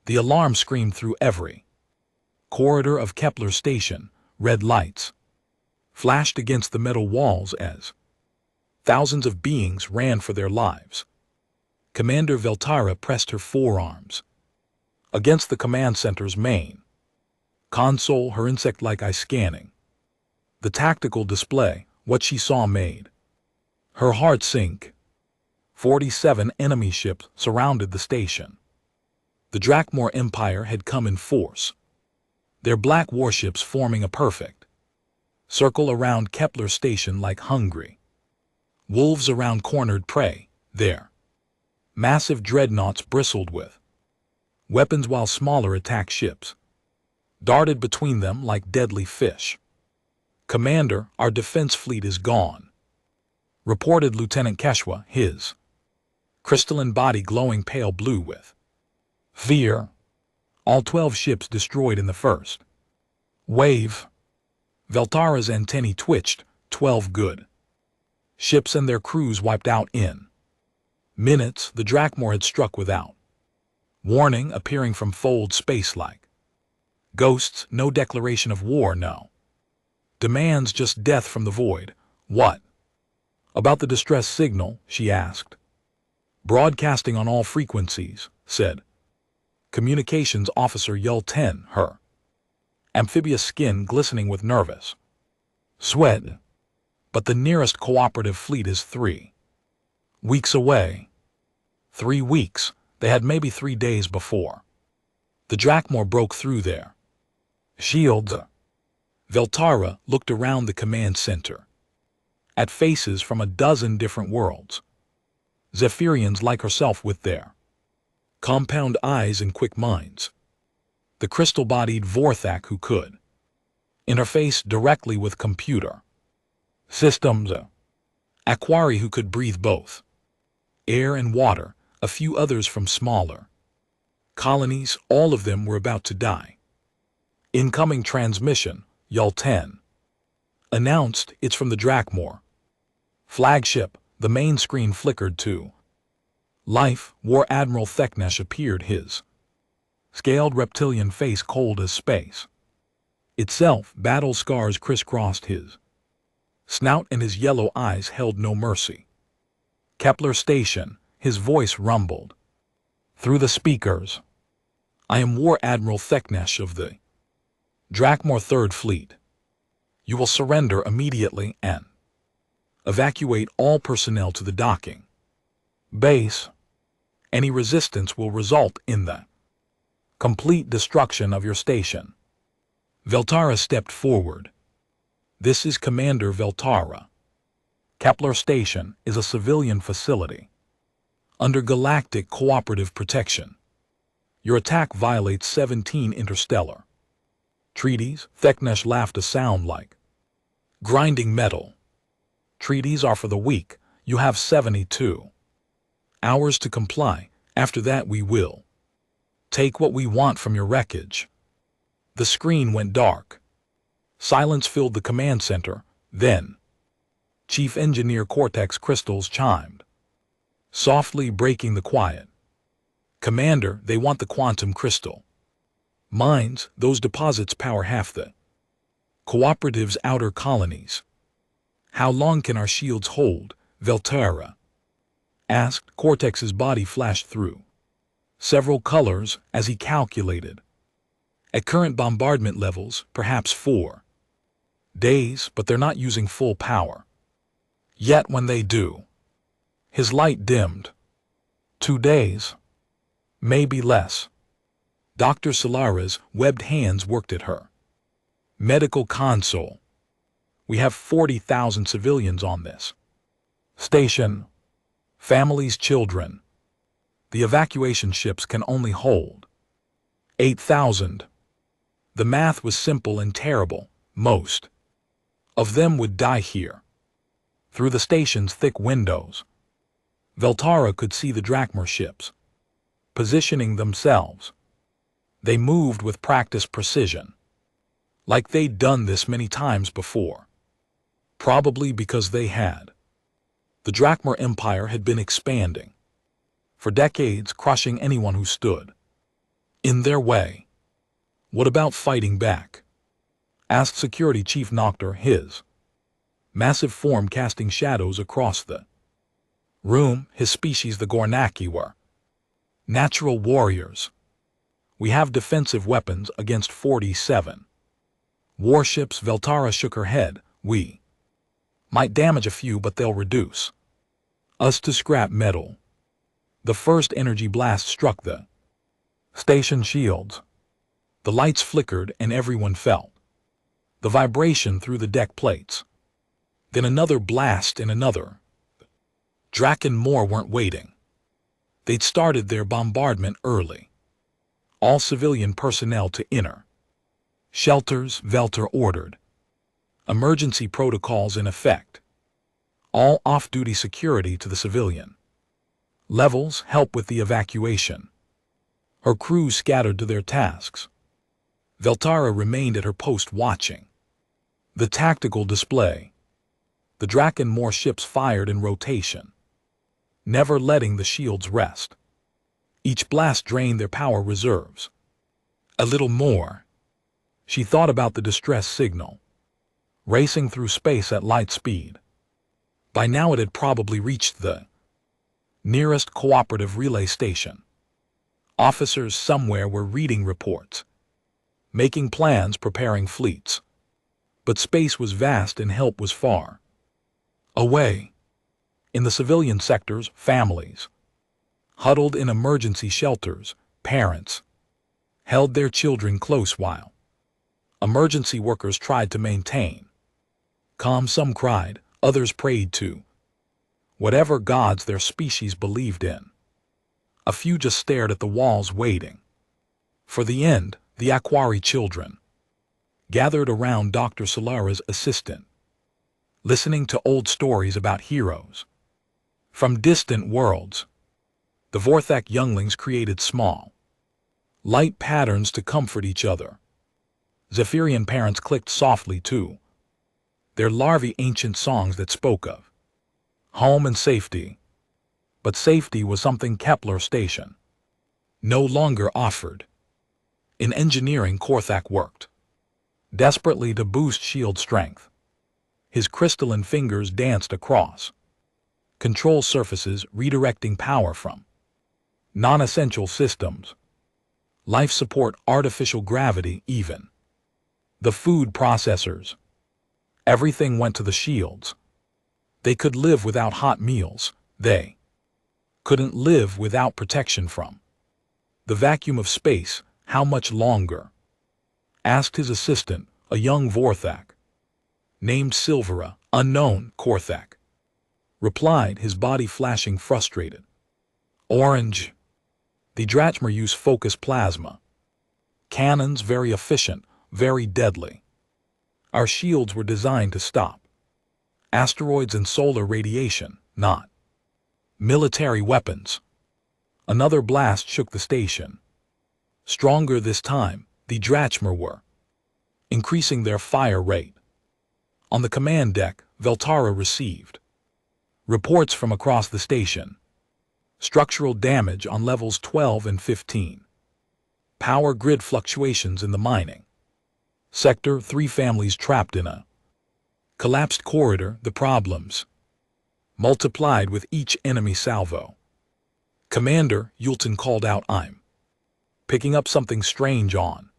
The alarm screamed through every corridor of Kepler station. Red lights flashed against the metal walls as thousands of beings ran for their lives. Commander Veltara pressed her forearms against the command center's main console, her insect-like eye scanning the tactical display. What she saw made her heart sink. 47 enemy ships surrounded the station. The Drakmor Empire had come in force, their black warships forming a perfect circle around Kepler station like hungry wolves around cornered prey. Their massive dreadnoughts bristled with weapons while smaller attack ships darted between them like deadly fish. "Commander, our defense fleet is gone," reported Lieutenant Keshwa, his crystalline body glowing pale blue with fear. All 12 ships destroyed in the first wave. Veltara's antennae twitched. 12 good ships and their crews wiped out in minutes. The Drakmor had struck without warning, appearing from fold space like ghosts. No declaration of war, no demands, just death from the void. "What about the distress signal?" she asked. "Broadcasting on all frequencies," said Communications Officer Yul 10, her amphibious skin glistening with nervous sweat. "But the nearest cooperative fleet is 3 weeks away." 3 weeks? They had maybe 3 days before the Drakmor broke through their shields. Veltara looked around the command center at faces from a dozen different worlds. Zephyrians like herself with their compound eyes and quick minds. The crystal-bodied Vorthak who could interface directly with computer systems. Aquari who could breathe both air and water. A few others from smaller colonies. All of them were about to die. "Incoming transmission," Yul 10 announced. "It's from the Drakmor flagship." The main screen flickered to life. War Admiral Theknesh appeared, his scaled reptilian face cold as space itself. Battle scars crisscrossed his snout and his yellow eyes held no mercy. "Kepler station," his voice rumbled through the speakers. "I am War Admiral Theknesh of the Drakmor 3rd Fleet. You will surrender immediately and evacuate all personnel to the docking base. Any resistance will result in the complete destruction of your station." Veltara stepped forward. "This is Commander Veltara. Kepler Station is a civilian facility under galactic cooperative protection. Your attack violates 17 interstellar treaties." Theknesh laughed, a sound like grinding metal. "Treaties are for the weak. You have 72 hours to comply. After that we will take what we want from your wreckage." The screen went dark. Silence filled the command center. Then Chief Engineer Cortex crystals chimed, softly breaking the quiet. "Commander, they want the quantum crystal mines. Those deposits power half the cooperative's outer colonies." "How long can our shields hold?" Veltara asked. Cortex's body flashed through several colors as he calculated. "At current bombardment levels, perhaps 4 days, but they're not using full power yet. When they do..." His light dimmed. 2 days. Maybe less. Dr. Solara's webbed hands worked at her medical console. "We have 40,000 civilians on this station. Families, children. The evacuation ships can only hold 8,000. The math was simple and terrible. Most of them would die here. Through the station's thick windows, Veltara could see the Drakmor ships positioning themselves. They moved with practiced precision, like they'd done this many times before. Probably because they had. The Drakmor Empire had been expanding for decades, crushing anyone who stood in their way. What about fighting back? Asked Security Chief Noctur, his massive form casting shadows across the room. His species, the Gornaki, were natural warriors. We have defensive weapons against 47 warships. Veltara shook her head. We might damage a few, but they'll reduce us to scrap metal. The first energy blast struck the station shields. The lights flickered and everyone felt the vibration through the deck plates. Then another blast and another. Draken Moore weren't waiting. They'd started their bombardment early. All civilian personnel to inner shelters, Velter ordered. Emergency protocols in effect. All off-duty security to the civilian levels, help with the evacuation. Her crews scattered to their tasks. Veltara remained at her post watching the tactical display. The Draken Moore ships fired in rotation, never letting the shields rest. Each blast drained their power reserves. A little more. She thought about the distress signal, racing through space at light speed. By now it had probably reached the nearest cooperative relay station. Officers somewhere were reading reports, making plans, preparing fleets. But space was vast and help was far away. In the civilian sectors, families huddled in emergency shelters. Parents held their children close while emergency workers tried to maintain calm. Some cried, others prayed to whatever gods their species believed in. A few just stared at the walls waiting for the end. The Aquari children gathered around Dr. Solara's assistant, listening to old stories about heroes from distant worlds. The Vorthak younglings created small, light patterns to comfort each other. Zephyrian parents clicked softly too, their larvae ancient songs that spoke of home and safety. But safety was something Kepler Station no longer offered. In engineering, Korthak worked desperately to boost shield strength. His crystalline fingers danced across control surfaces, redirecting power from non-essential systems, life support, artificial gravity, even the food processors. Everything went to the shields. They could live without hot meals. They couldn't live without protection from the vacuum of space. How much longer? Asked his assistant, a young Vorthak named Silvera. Unknown, Korthak replied, his body flashing frustrated orange. The Drachmer use focused plasma cannons, very efficient, very deadly. Our shields were designed to stop asteroids and solar radiation, not military weapons. Another blast shook the station. Stronger this time, the Drachmer were increasing their fire rate. On the command deck, Veltara received reports from across the station. Structural damage on levels 12 and 15. Power grid fluctuations in the mining sector. 3 families trapped in a collapsed corridor. The problems multiplied with each enemy salvo. Commander, Yulton called out, I'm picking up something strange on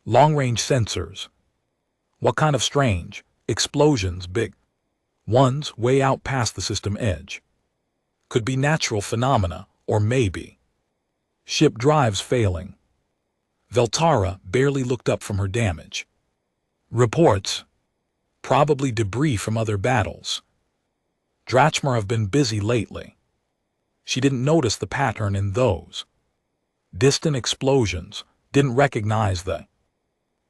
long-range sensors. What kind of strange? Explosions, big ones, way out past the system edge. Could be natural phenomena, or maybe ship drives failing. Veltara barely looked up from her damage reports. Probably debris from other battles. Drachmer have been busy lately. She didn't notice the pattern in those distant explosions, didn't recognize the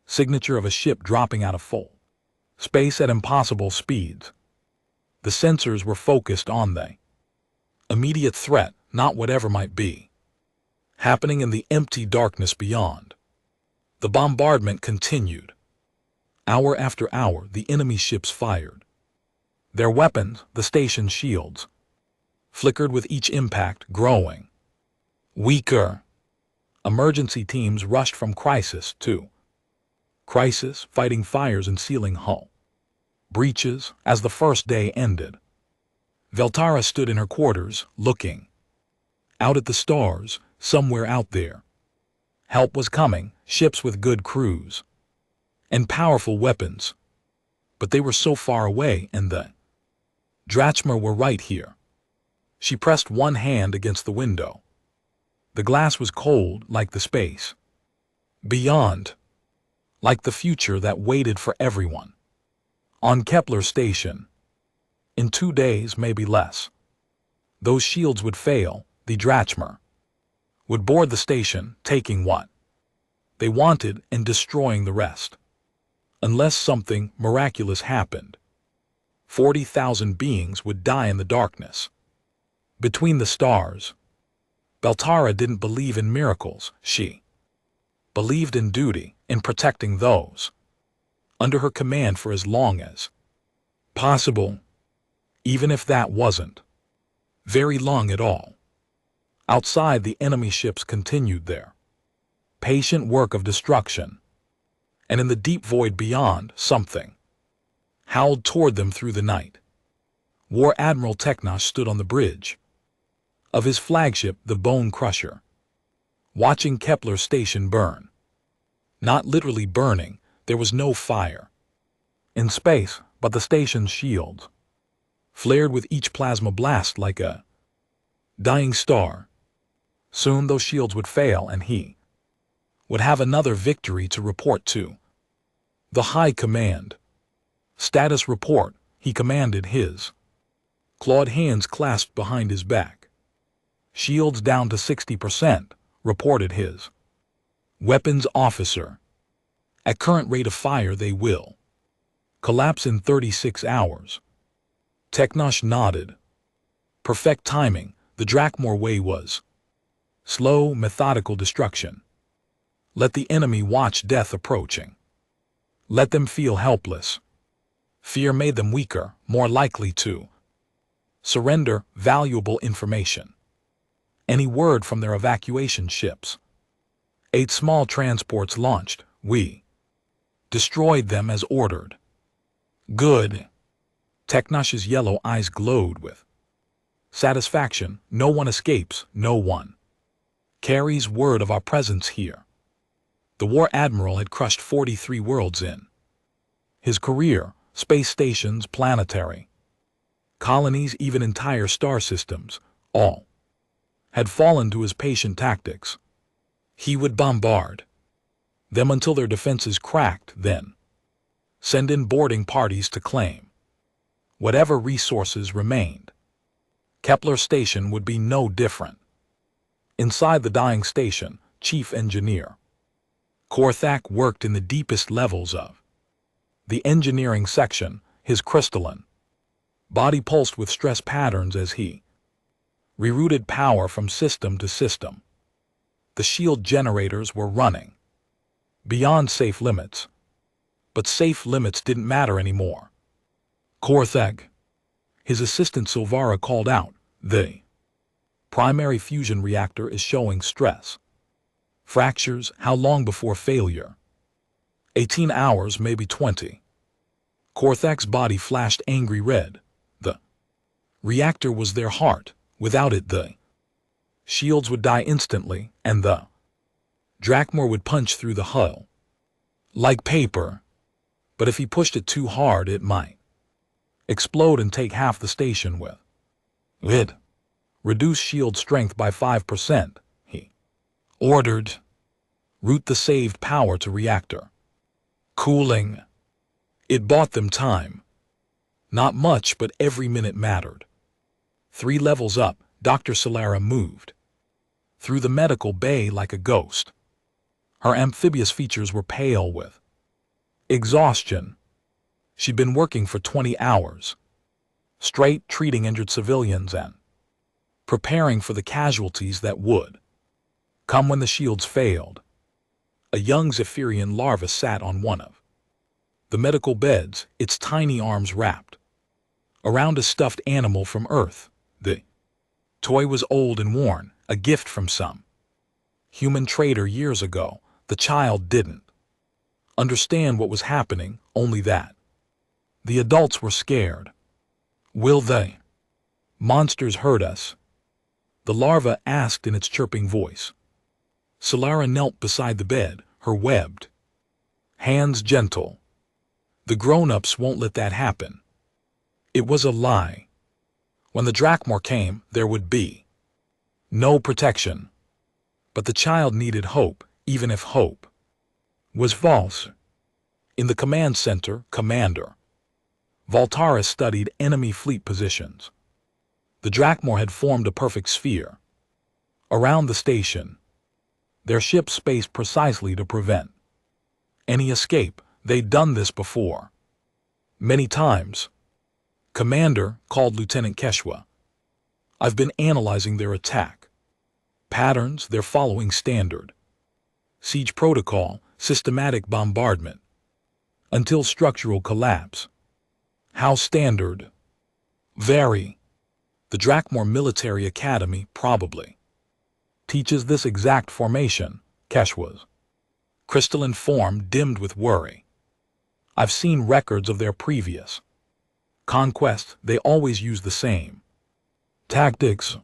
signature of a ship dropping out of full space at impossible speeds. The sensors were focused on the immediate threat, not whatever might be happening in the empty darkness beyond. The bombardment continued. Hour after hour, the enemy ships fired. Their weapons, the station shields, flickered with each impact, growing weaker. Emergency teams rushed from crisis to crisis, fighting fires and sealing hull breaches as the first day ended. Veltara stood in her quarters, looking out at the stars, somewhere out there. Help was coming, ships with good crews and powerful weapons. But they were so far away, and the Drachma were right here. She pressed one hand against the window. The glass was cold, like the space beyond, like the future that waited for everyone. On Kepler Station. In 2 days, maybe less. Those shields would fail, the Drachma would board the station, taking what they wanted and destroying the rest. Unless something miraculous happened. 40,000 beings would die in the darkness. Between the stars. Beltara didn't believe in miracles. She believed in duty, in protecting those under her command for as long as possible, even if that wasn't very long at all. Outside, the enemy ships continued their patient work of destruction, and in the deep void beyond, something howled toward them through the night. War Admiral Teknosh stood on the bridge of his flagship, the Bone Crusher, watching Kepler Station burn. Not literally burning, there was no fire in space, but the station's shields flared with each plasma blast like a dying star. Soon those shields would fail, and he would have another victory to report to the High Command. Status report, he commanded, his clawed hands clasped behind his back. Shields down to 60%, reported his weapons officer. At current rate of fire, they will collapse in 36 hours. Teknosh nodded. Perfect timing. The Drachma way was slow, methodical destruction. Let the enemy watch death approaching. Let them feel helpless. Fear made them weaker, more likely to surrender valuable information. Any word from their evacuation ships. 8 small transports launched. We destroyed them as ordered. Good. Teknosh's yellow eyes glowed with satisfaction. No one escapes, no one carries word of our presence here. The War Admiral had crushed 43 worlds in his career, space stations, planetary colonies, even entire star systems, all had fallen to his patient tactics. He would bombard them until their defenses cracked, then send in boarding parties to claim whatever resources remained. Kepler Station would be no different. Inside the dying station, Chief Engineer Korthak worked in the deepest levels of the engineering section. His crystalline body pulsed with stress patterns as he rerouted power from system to system. The shield generators were running beyond safe limits, but safe limits didn't matter anymore. Korthak, his assistant Silvara, called out, "The primary fusion reactor is showing stress fractures. How long before failure?" 18 hours, maybe 20. Korthak's body flashed angry red. The reactor was their heart. Without it, the shields would die instantly, and the Drachma would punch through the hull like paper. But if he pushed it too hard, it might explode and take half the station with it. Reduce shield strength by 5%, he ordered. Route the saved power to reactor cooling. It bought them time. Not much, but every minute mattered. 3 levels up, Dr. Solara moved through the medical bay like a ghost. Her amphibious features were pale with exhaustion. She'd been working for 20 hours straight, treating injured civilians and preparing for the casualties that would come when the shields failed. A young Zephyrian larva sat on one of the medical beds, its tiny arms wrapped around a stuffed animal from Earth. The toy was old and worn, a gift from some Human traitor years ago, the child didn't understand what was happening, only that. The adults were scared. Will they monsters hurt us? The larva asked in its chirping voice. Solara knelt beside the bed, her webbed hands gentle. The grown-ups won't let that happen. It was a lie. When the Drachmor came, there would be no protection. But the child needed hope, even if hope was false. In the command center, Commander Valtara studied enemy fleet positions. The Drachmor had formed a perfect sphere around the station. Their ships spaced precisely to prevent any escape. They'd done this before. Many times. Commander called Lieutenant Keshwa. I've been analyzing their attack patterns. They're following standard siege protocol, systematic bombardment until structural collapse. How standard? Very. The Drachmor Military Academy probably teaches this exact formation, Keshwa's crystalline form dimmed with worry. I've seen records of their previous conquests. They always use the same tactics.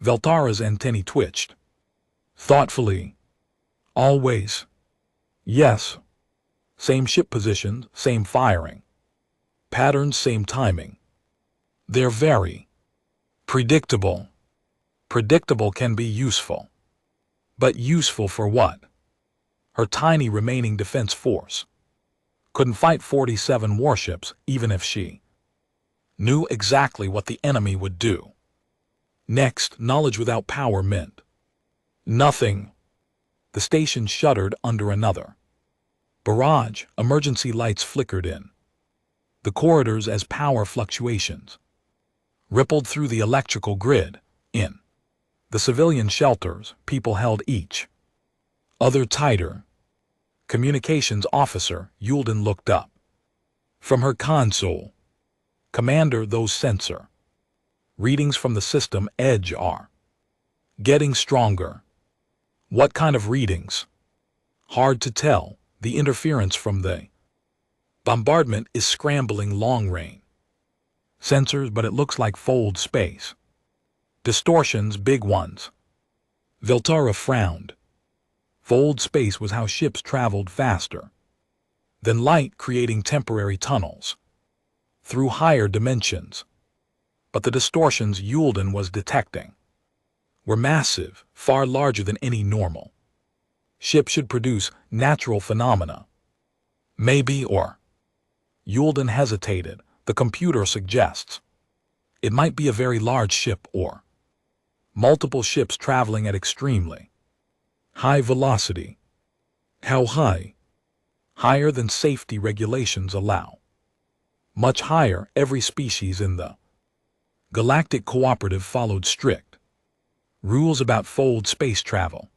Valtara's antennae twitched. Thoughtfully. Always. Yes. Same ship positions, same firing patterns, same timing. They're very predictable. Predictable can be useful. But useful for what? Her tiny remaining defense force couldn't fight 47 warships, even if she knew exactly what the enemy would do. Next, knowledge without power meant nothing. The station shuddered under another barrage. Emergency lights flickered in the corridors as power fluctuations rippled through the electrical grid. In the civilian shelters, people held each other tighter. Communications officer Yulden looked up from her console. Commander, those sensor readings from the system edge are getting stronger. What kind of readings? Hard to tell. The interference from the bombardment is scrambling long-range sensors, but it looks like fold space distortions, big ones. Valtara frowned. Fold space was how ships traveled faster than light, creating temporary tunnels through higher dimensions. But the distortions Yulden was detecting were massive, far larger than any normal ship should produce. Natural phenomena. Maybe, or Yulden hesitated. The computer suggests it might be a very large ship or multiple ships traveling at extremely high velocity. How high? Higher than safety regulations allow. Much higher. Every species in the Galactic Cooperative followed strict rules about fold space travel.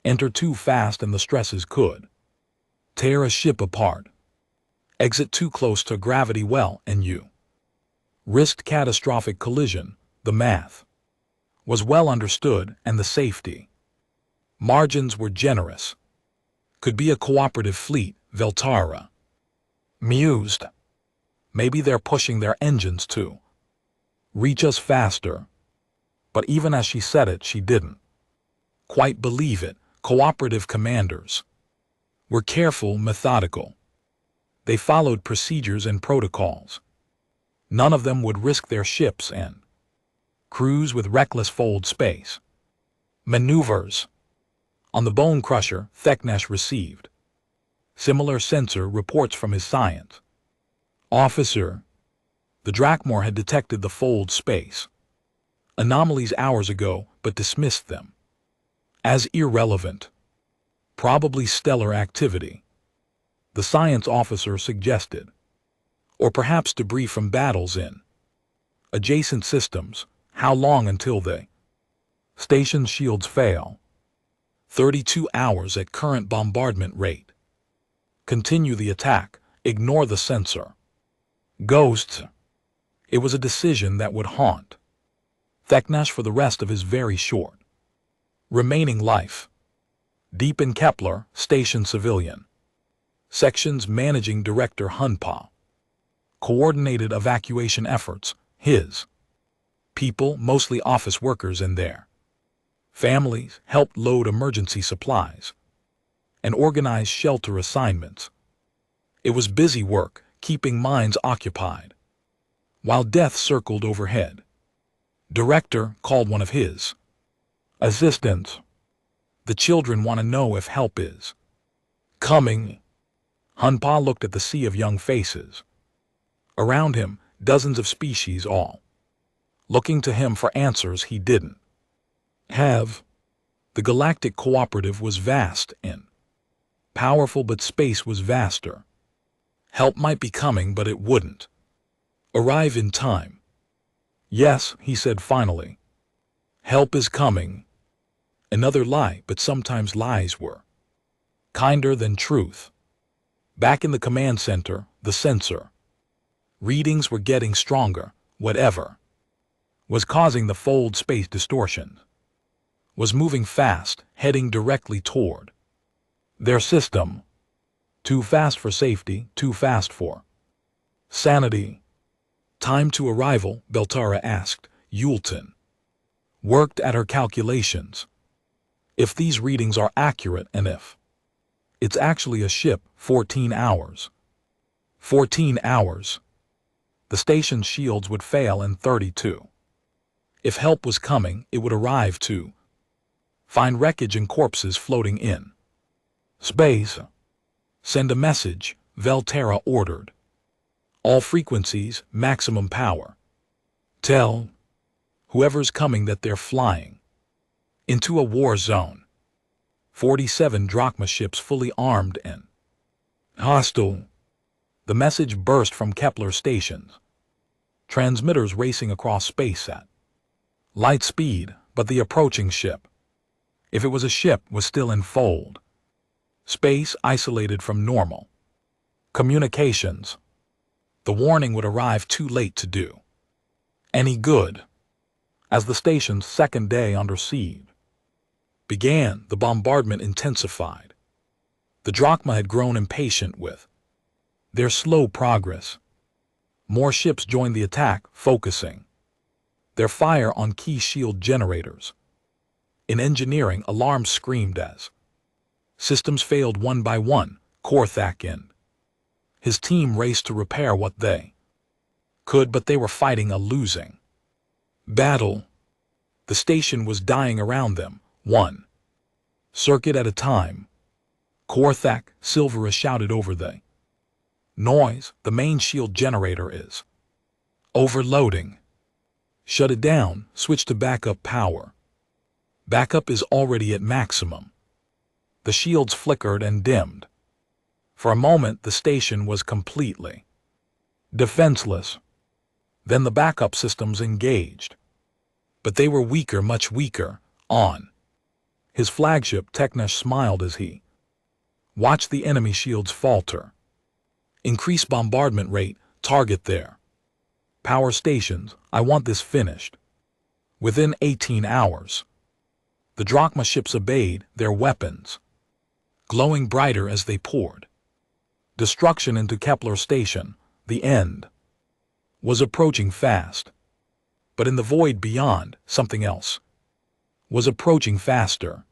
Enter too fast and the stresses could tear a ship apart. Exit too close to gravity well and you risked catastrophic collision. The math was well understood and the safety margins were generous. Could be a cooperative fleet, Valtara mused. Maybe they're pushing their engines to reach us faster. But even as she said it, she didn't quite believe it. Cooperative commanders were careful, methodical. They followed procedures and protocols. None of them would risk their ships and crews with reckless fold space maneuvers. On the Bone Crusher, Theknesh received similar sensor reports from his science officer. The Drachmor had detected the fold space anomalies hours ago, but dismissed them as irrelevant. Probably stellar activity, the science officer suggested. Or perhaps debris from battles in adjacent systems. How long until the station's shields fail? 32 hours at current bombardment rate. Continue the attack. Ignore the sensor. Ghosts. It was a decision that would haunt Theknesh for the rest of his very short Remaining life. Deep in Kepler, Station Civilian. Sections Managing Director Hunpa. Coordinated evacuation efforts, his. People, mostly office workers in there. Families helped load emergency supplies and organize shelter assignments. It was busy work, keeping minds occupied. While death circled overhead, Director called one of his assistants. The children want to know if help is coming. Hunpa looked at the sea of young faces. Around him, dozens of species all looking to him for answers he didn't have. The galactic cooperative was vast and powerful, but space was vaster. Help might be coming, but it wouldn't arrive in time. Yes, he said finally. Help is coming. Another lie, but sometimes lies were kinder than truth. Back in the command center, the sensor readings were getting stronger. Whatever was causing the fold space distortion was moving fast, heading directly toward their system. Too fast for safety, too fast for sanity. Time to arrival, Beltara asked. Yulton worked at her calculations. If these readings are accurate, and if it's actually a ship, 14 hours. 14 hours. The station's shields would fail in 32. If help was coming, it would arrive to find wreckage and corpses floating in space. Send a message, Velterra ordered. All frequencies, maximum power. Tell whoever's coming that they're flying into a war zone. 47 drachma ships fully armed and hostile. The message burst from Kepler stations. Transmitters racing across space at light speed, but the approaching ship, if it was a ship, was still in fold space, isolated from normal communications. The warning would arrive too late to do any good. As the station's second day under siege began, the bombardment intensified. The drachma had grown impatient with their slow progress. More ships joined the attack, focusing their fire on key shield generators. In engineering, alarms screamed as systems failed one by one. Korthak and his team raced to repair what they could, but they were fighting a losing battle. The station was dying around them, one circuit at a time. Korthak, Silvera shouted over the noise. The main shield generator is overloading. Shut it down, switch to backup power. Backup is already at maximum. The shields flickered and dimmed. For a moment, the station was completely defenseless. Then the backup systems engaged. But they were weaker, much weaker. On his flagship, Teknesh smiled as he watched the enemy shields falter. Increase bombardment rate, target their power stations. I want this finished within 18 hours. The drachma ships obeyed, their weapons glowing brighter as they poured destruction into Kepler station. The end was approaching fast. But in the void beyond, something else was approaching faster.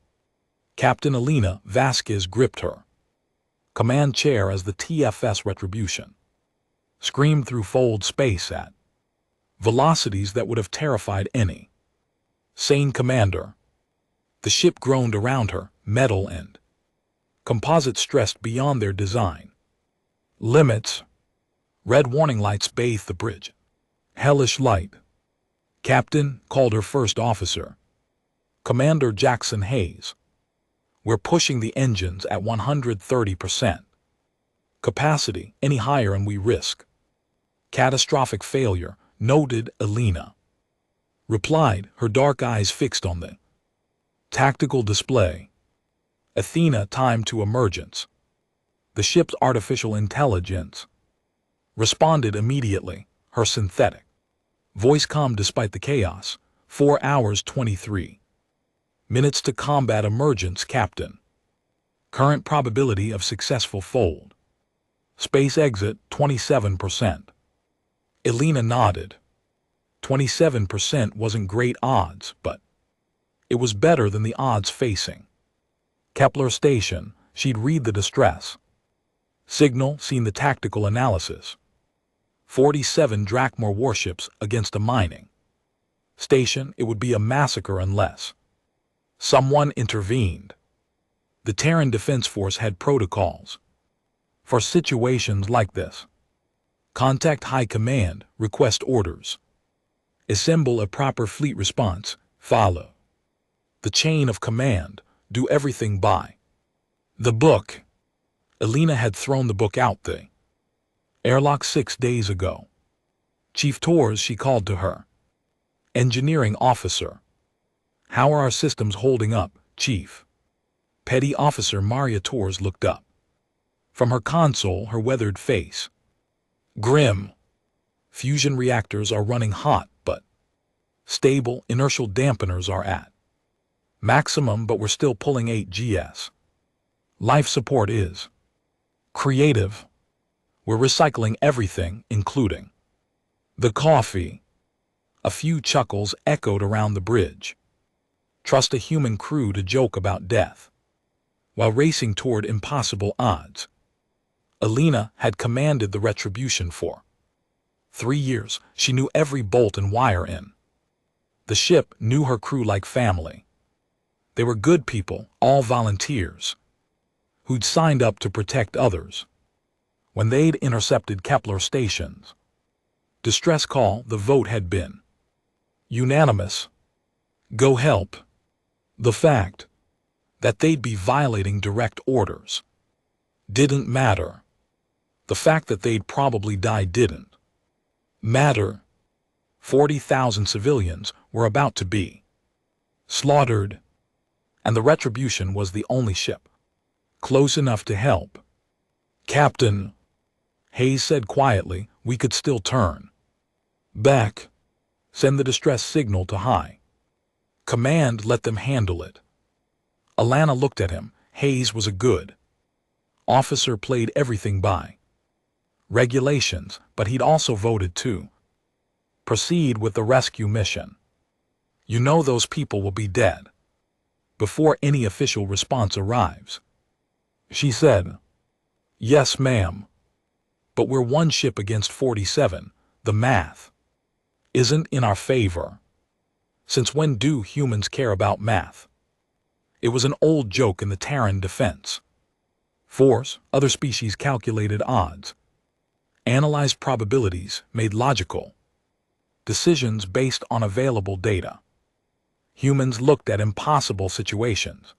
Captain Elena Vasquez gripped her command chair as the TFS Retribution screamed through fold space at velocities that would have terrified any sane commander. The ship groaned around her, metal and composite stressed beyond their design limits. Red warning lights bathed the bridge. Hellish light. Captain, called her first officer, Commander Jackson Hayes. We're pushing the engines at 130% capacity. Any higher and we risk catastrophic failure, noted Elena. Replied, her dark eyes fixed on the tactical display. Athena, time to emergence. The ship's artificial intelligence responded immediately, her synthetic voice calm despite the chaos. 4 hours 23 Minutes to combat emergence, Captain. Current probability of successful fold. Space exit, 27%. Elena nodded. 27% wasn't great odds, but it was better than the odds facing Kepler Station. She'd read the distress signal, seen the tactical analysis. 47 Drakmor warships against a mining station. It would be a massacre unless someone intervened. The Terran Defense Force had protocols for situations like this. Contact High Command, request orders. Assemble a proper fleet response, follow the chain of command, do everything by the book. Elena had thrown the book out the airlock 6 days ago. Chief Torres, she called to her engineering officer. How are our systems holding up, Chief? Petty Officer Maria Torres looked up from her console, her weathered face grim. Fusion reactors are running hot, but stable. Inertial dampeners are at maximum, but we're still pulling 8 GS. Life support is creative. We're recycling everything, including the coffee. A few chuckles echoed around the bridge. Trust a human crew to joke about death while racing toward impossible odds. Elena had commanded the Retribution for 3 years. She knew every bolt and wire in the ship, knew her crew like family. They were good people, all volunteers, who'd signed up to protect others. When they'd intercepted Kepler stations distress call, the vote had been unanimous. Go help. The fact that they'd be violating direct orders didn't matter. The fact that they'd probably die didn't matter. 40,000 civilians were about to be slaughtered, and the Retribution was the only ship close enough to help. Captain, Hayes said quietly, we could still turn back. Send the distress signal to High Command, let them handle it. Alana looked at him. Hayes was a good officer, played everything by regulations, but he'd also voted to proceed with the rescue mission. You know those people will be dead before any official response arrives. She said, yes, ma'am. But we're one ship against 47. The math isn't in our favor. Since when do humans care about math? It was an old joke in the Terran Defense Force. Other species calculated odds, analyzed probabilities, made logical decisions based on available data. Humans looked at impossible situations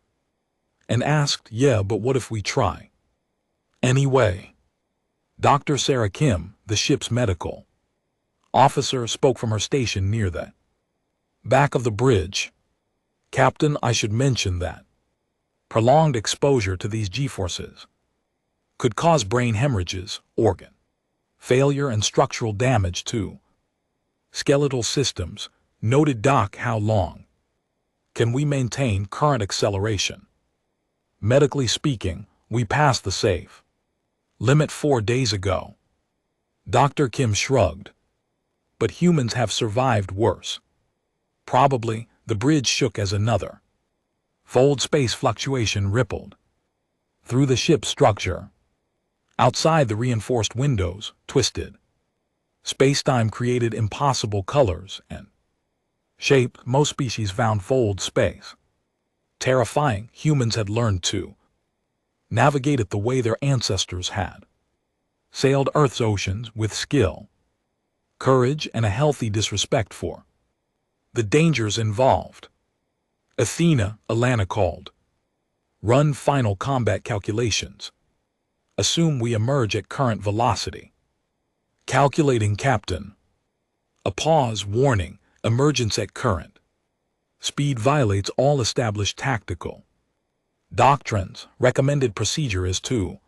and asked, yeah, but what if we try anyway? Dr. Sarah Kim, the ship's medical officer, spoke from her station near the back of the bridge. Captain, I should mention that prolonged exposure to these G-forces could cause brain hemorrhages, organ failure, and structural damage to skeletal systems. Noted Doc. How long can we maintain current acceleration? Medically speaking, we passed the safe limit 4 days ago. Dr. Kim shrugged. But humans have survived worse. Probably. The bridge shook as another fold space fluctuation rippled through the ship's structure. Outside, the reinforced windows twisted. Space-time created impossible colors and shape. Most species found fold space terrifying. Humans had learned to navigate it the way their ancestors had sailed Earth's oceans, with skill, courage, and a healthy disrespect for the dangers involved. Athena, Alana called. Run final combat calculations. Assume we emerge at current velocity. Calculating, Captain. A pause. Warning. Emergence at current speed violates all established tactical doctrines. Recommended procedure is to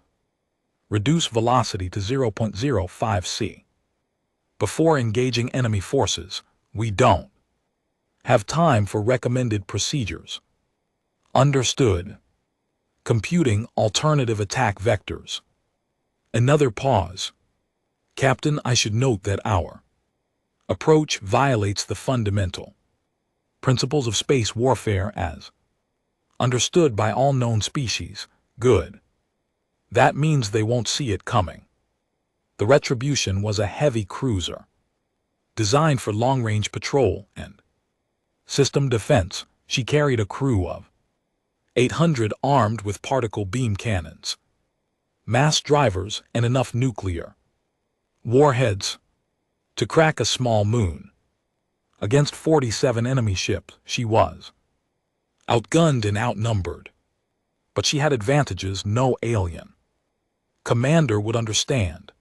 reduce velocity to 0.05 c. Before engaging enemy forces. We don't have time for recommended procedures. Understood. Computing alternative attack vectors. Another pause. Captain, I should note that our approach violates the fundamental principles of space warfare as understood by all known species. Good. That means they won't see it coming. The Retribution was a heavy cruiser, designed for long-range patrol and system defense. She carried a crew of 800 armed with particle beam cannons, mass drivers, and enough nuclear warheads to crack a small moon. Against 47 enemy ships, she was outgunned and outnumbered. But she had advantages no alien commander would understand.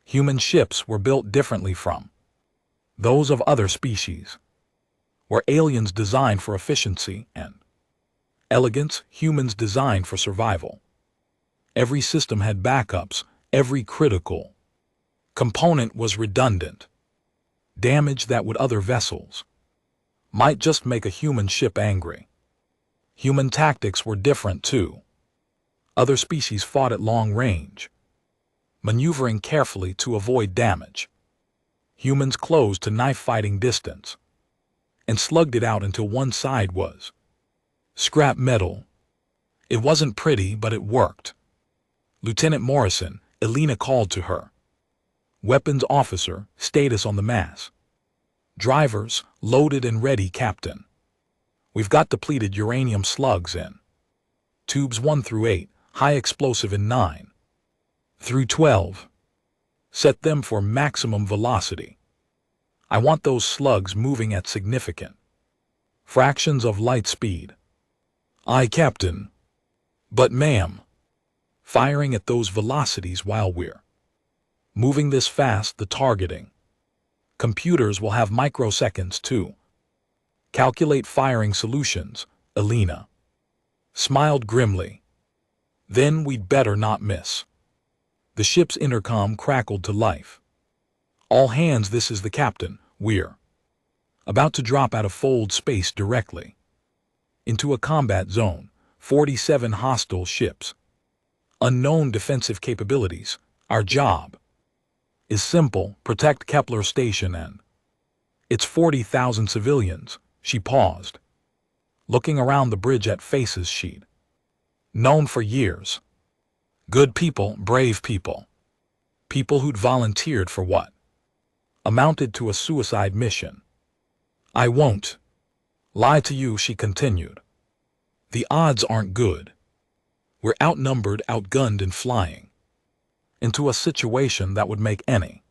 Human ships were built differently from those of other species. Were aliens designed for efficiency and elegance, humans designed for survival. Every system had backups, every critical component was redundant. Damage that would other vessels might just make a human ship angry. Human tactics were different too. Other species fought at long range, maneuvering carefully to avoid damage. Humans closed to knife-fighting distance and slugged it out until one side was scrap metal. It wasn't pretty, but it worked. Lieutenant Morrison, Elena called to her. Weapons officer, status on the mass. Drivers, loaded and ready, Captain. We've got depleted uranium slugs in tubes 1 through 8, high explosive in 9 through 12. Set them for maximum velocity. I want those slugs moving at significant fractions of light speed. Aye, Captain. But ma'am, firing at those velocities while we're moving this fast, the targeting computers will have microseconds to calculate firing solutions. Elena smiled grimly. Then we'd better not miss. The ship's intercom crackled to life. All hands, this is the captain. We're about to drop out of fold space directly into a combat zone. 47 hostile ships. Unknown defensive capabilities. Our job is simple: protect Kepler Station and its 40,000 civilians. She paused, looking around the bridge at faces she'd known for years. Good people, brave people. People who'd volunteered for what amounted to a suicide mission. I won't lie to you, she continued. The odds aren't good. We're outnumbered, outgunned, and flying into a situation that would make any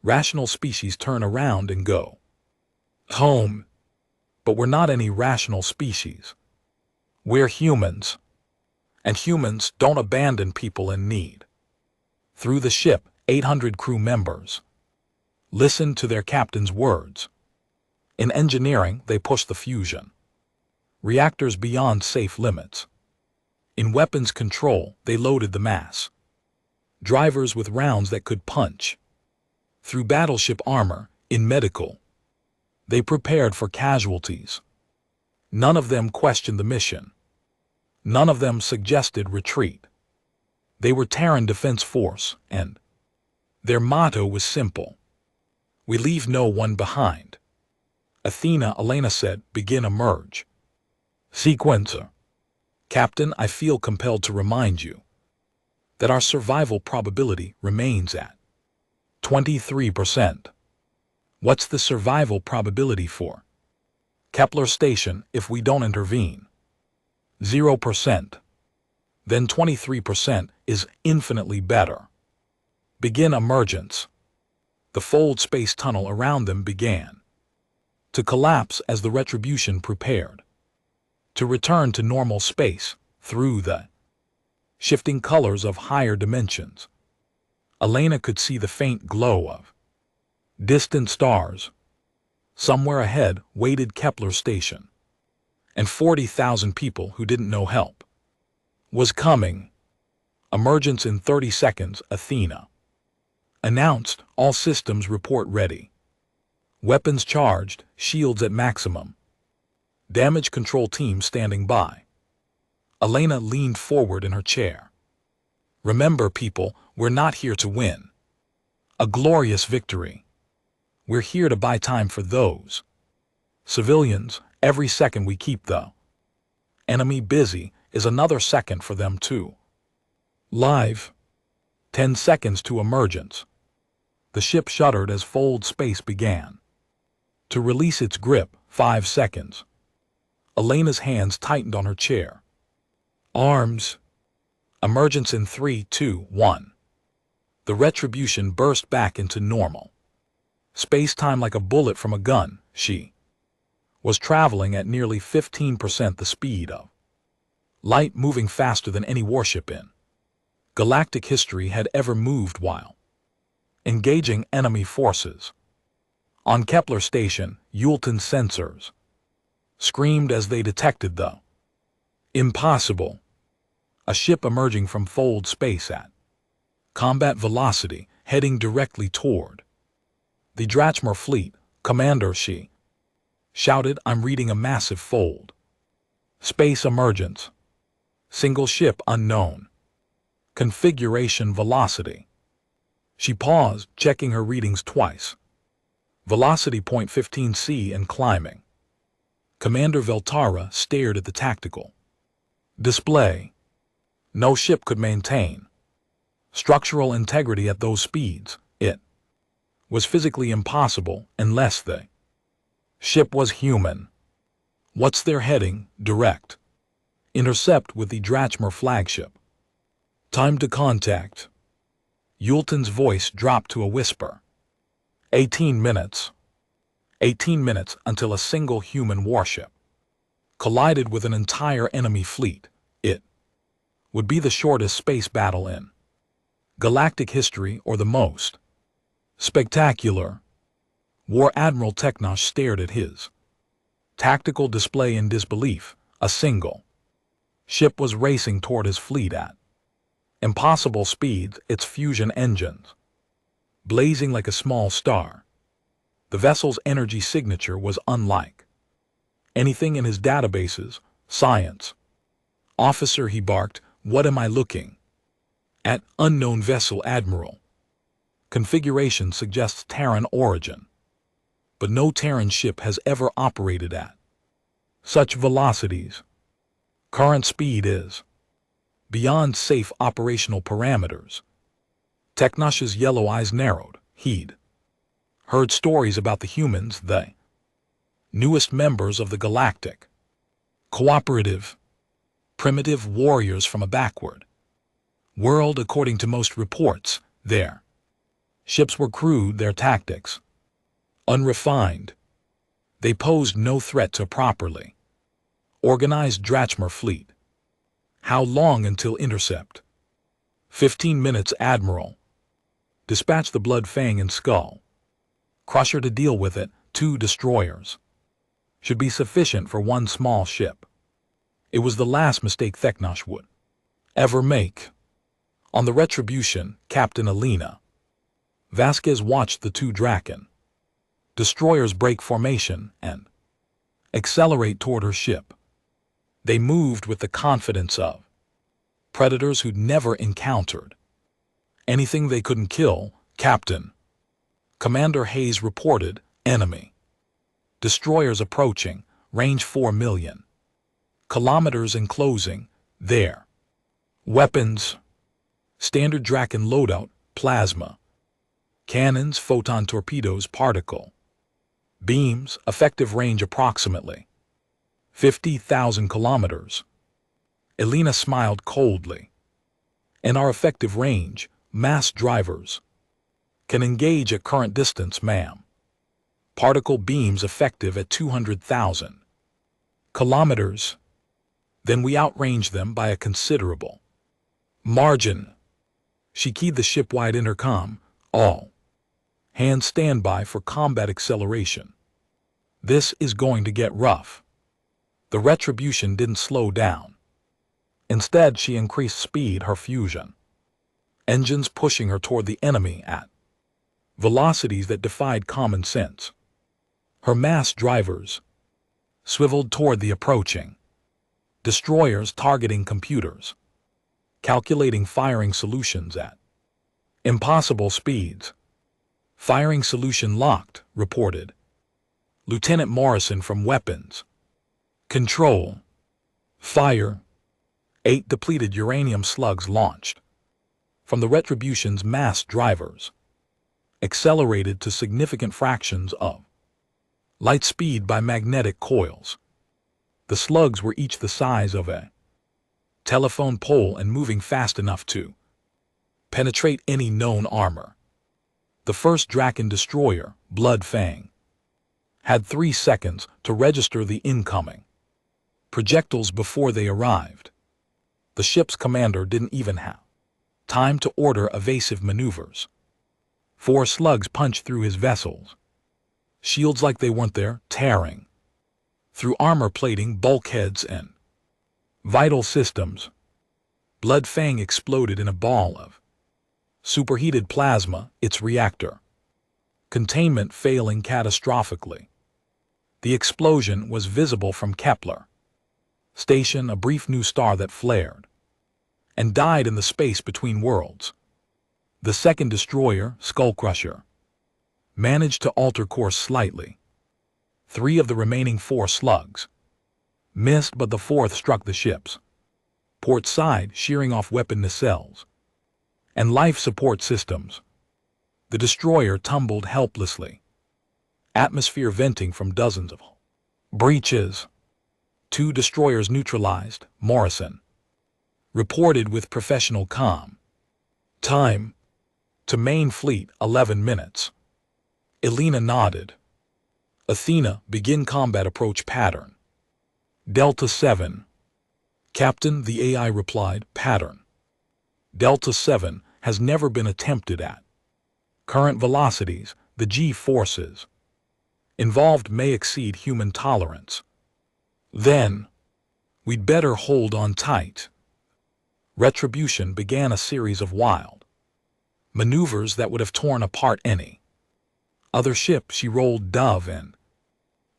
rational species turn around and go home. But we're not any rational species. We're humans. And humans don't abandon people in need. Through the ship, 800 crew members listened to their captain's words. In engineering, they pushed the fusion reactors beyond safe limits. In weapons control, they loaded the mass drivers with rounds that could punch through battleship armor. In medical, they prepared for casualties. None of them questioned the mission. None of them suggested retreat. They were Terran Defense Force, and their motto was simple: we leave no one behind. Athena, Elena said, begin a merge sequencer. Captain, I feel compelled to remind you that our survival probability remains at 23%. What's the survival probability for Kepler Station if we don't intervene? 0%. Then 23% is infinitely better. Begin emergence. The fold space tunnel around them began to collapse as the Retribution prepared to return to normal space through the shifting colors of higher dimensions. Elena could see the faint glow of distant stars. Somewhere ahead waited Kepler Station, and 40,000 people who didn't know help was coming. Emergence in 30 seconds, Athena announced. All systems report ready. Weapons charged, shields at maximum. Damage control team standing by. Elena leaned forward in her chair. Remember, people, we're not here to win a glorious victory. We're here to buy time for those civilians. Every second we keep the enemy busy is another second for them too. Live. 10 seconds to emergence. The ship shuddered as fold space began to release its grip. 5 seconds. Elena's hands tightened on her chair. Arms. Emergence in 3, 2, 1. The retribution burst back into normal space-time like a bullet from a gun. She was traveling at nearly 15% the speed of light, moving faster than any warship in galactic history had ever moved while engaging enemy forces. On Kepler station, Yulton's sensors screamed as they detected the impossible. A ship emerging from fold space at combat velocity, heading directly toward the Drachmer fleet. Commander, she shouted, I'm reading a massive fold space emergence. Single ship unknown. Configuration velocity. She paused, checking her readings twice. Velocity point 15C and climbing. Commander Veltara stared at the tactical display. No ship could maintain structural integrity at those speeds. It was physically impossible unless the ship was human. What's their heading? Direct intercept with the Drachmer flagship. Time to contact. Yulton's voice dropped to a whisper. 18 minutes. 18 minutes until a single human warship collided with an entire enemy fleet. It would be the shortest space battle in galactic history, or the most spectacular. War Admiral Teknosh stared at his tactical display in disbelief. A single ship was racing toward his fleet at impossible speeds, its fusion engines blazing like a small star. The vessel's energy signature was unlike anything in his databases. Science officer, he barked, what am I looking at? Unknown vessel, Admiral. Configuration suggests Terran origin, but no Terran ship has ever operated at such velocities. Current speed is beyond safe operational parameters. Teknosh's yellow eyes narrowed. He'd heard stories about the humans, the newest members of the galactic cooperative, primitive warriors from a backward world. According to most reports, their ships were crude, their tactics unrefined. They posed no threat to properly organized Drachmer fleet. How long until intercept? 15 minutes, Admiral. Dispatch the Blood Fang and Skull Crusher to deal with it. 2 destroyers should be sufficient for one small ship. It was the last mistake Teknosh would ever make. On the Retribution, Captain Elena Vasquez watched the 2 Draken destroyers break formation and accelerate toward her ship. They moved with the confidence of predators who'd never encountered anything they couldn't kill. Captain, Commander Hayes reported, enemy destroyers approaching, range 4 million kilometers and closing. Their weapons, standard Draken loadout, plasma cannons, photon torpedoes, particle beams, effective range approximately 50,000 kilometers. Elena smiled coldly. And our effective range, mass drivers can engage at current distance, ma'am. Particle beams effective at 200,000 kilometers. Then we outrange them by a considerable margin. She keyed the ship-wide intercom. All hands stand by for combat acceleration. This is going to get rough. The Retribution didn't slow down. Instead, she increased speed, her fusion engines pushing her toward the enemy at velocities that defied common sense. Her mass drivers swiveled toward the approaching destroyers, targeting computers, calculating firing solutions at impossible speeds. Firing solution locked, reported Lieutenant Morrison from Weapons Control. Fire. 8 depleted uranium slugs launched from the Retribution's mass drivers, accelerated to significant fractions of light speed by magnetic coils. The slugs were each the size of a telephone pole and moving fast enough to penetrate any known armor. The first Draken destroyer, Blood Fang, had 3 seconds to register the incoming projectiles before they arrived. The ship's commander didn't even have time to order evasive maneuvers. 4 slugs punched through his vessels, shields like they weren't there, tearing through armor plating, bulkheads, and vital systems. Blood Fang exploded in a ball of superheated plasma, its reactor containment failing catastrophically. The explosion was visible from Kepler Station, a brief new star that flared and died in the space between worlds. The second destroyer, Skullcrusher, managed to alter course slightly. 3 of the remaining 4 slugs missed, but the 4th struck the ship's port side, shearing off weapon nacelles and life support systems. The destroyer tumbled helplessly, atmosphere venting from dozens of breaches. 2 destroyers neutralized, Morrison reported with professional calm. Time to main fleet, 11 minutes. Elena nodded. Athena, begin combat approach pattern. Delta 7. Captain, the AI replied, pattern. Delta 7 has never been attempted at current velocities. The G-forces involved may exceed human tolerance. Then, we'd better hold on tight. Retribution began a series of wild maneuvers that would have torn apart any other ship. She rolled dove and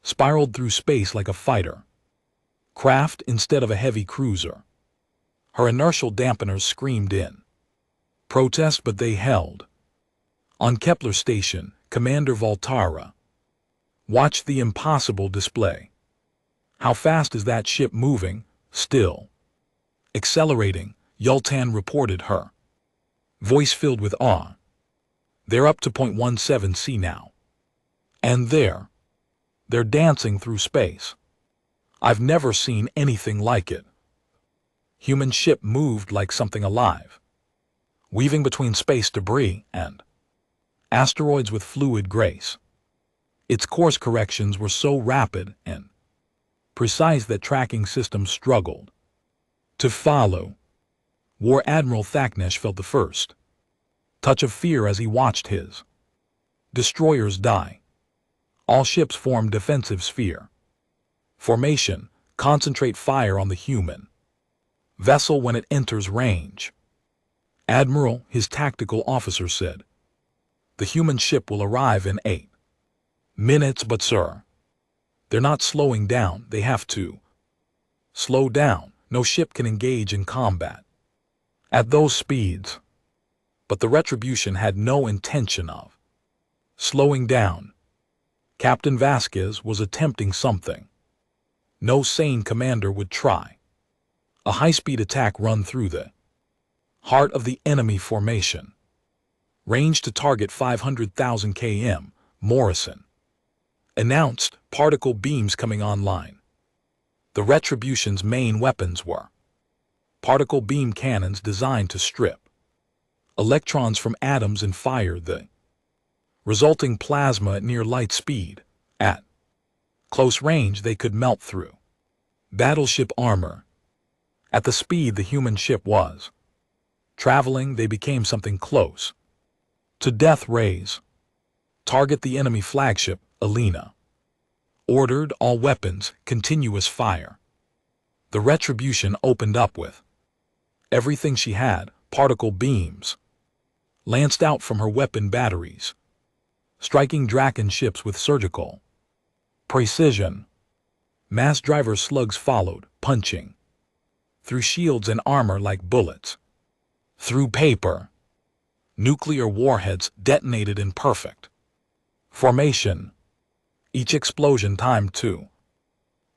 spiraled through space like a fighter craft instead of a heavy cruiser. Her inertial dampeners screamed in protest, but they held. On Kepler Station, Commander Voltara watched the impossible display. How fast is that ship moving? Still accelerating, Yultan reported, her voice filled with awe. They're up to 0.17 C now. And they're dancing through space. I've never seen anything like it. Human ship moved like something alive, weaving between space debris and asteroids with fluid grace. Its course corrections were so rapid and precise that tracking systems struggled to follow. War Admiral Thaknesh felt the first touch of fear as he watched his destroyers die. All ships formed defensive sphere formation, concentrate fire on the human vessel when it enters range. Admiral, his tactical officer said, the human ship will arrive in 8 minutes, but sir, they're not slowing down. They have to slow down. No ship can engage in combat at those speeds. But the Retribution had no intention of slowing down. Captain Vasquez was attempting something no sane commander would try. A high-speed attack run through the heart of the enemy formation. Range to target 500,000 km, Morrison announced, particle beams coming online. The Retribution's main weapons were particle beam cannons designed to strip electrons from atoms and fire the resulting plasma at near light speed. At close range, they could melt through battleship armor. At the speed the human ship was traveling, they became something close to death rays. Target the enemy flagship, Elena ordered. All weapons, continuous fire. The Retribution opened up with everything she had. Particle beams lanced out from her weapon batteries, striking Draken ships with surgical precision. Mass driver slugs followed, punching. Through shields and armor like bullets. Through paper. Nuclear warheads detonated in perfect formation. Each explosion timed to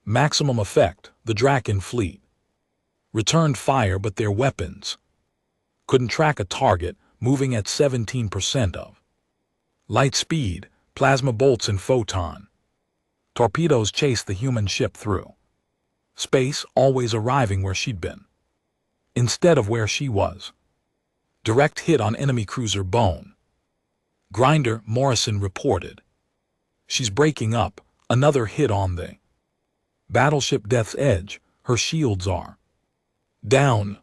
maximum effect. The Draken fleet returned fire, but their weapons couldn't track a target moving at 17% of light speed. Plasma bolts and photon torpedoes chased the human ship through space, always arriving where she'd been instead of where she was. Direct hit on enemy cruiser Bone Grinder, Morrison reported. She's breaking up. Another hit on the battleship Death's Edge. Her shields are down.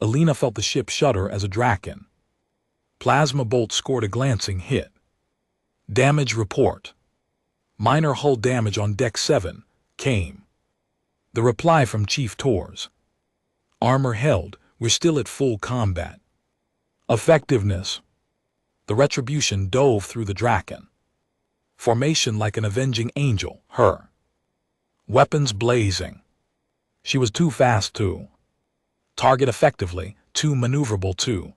Alina felt the ship shudder as a Draken plasma bolt scored a glancing hit. Damage report. Minor hull damage on Deck 7 came. The reply from Chief Torres. Armor held. We're still at full combat. Effectiveness. The Retribution dove through the Draken formation like an avenging angel. Her weapons blazing. She was too fast to target effectively, too maneuverable to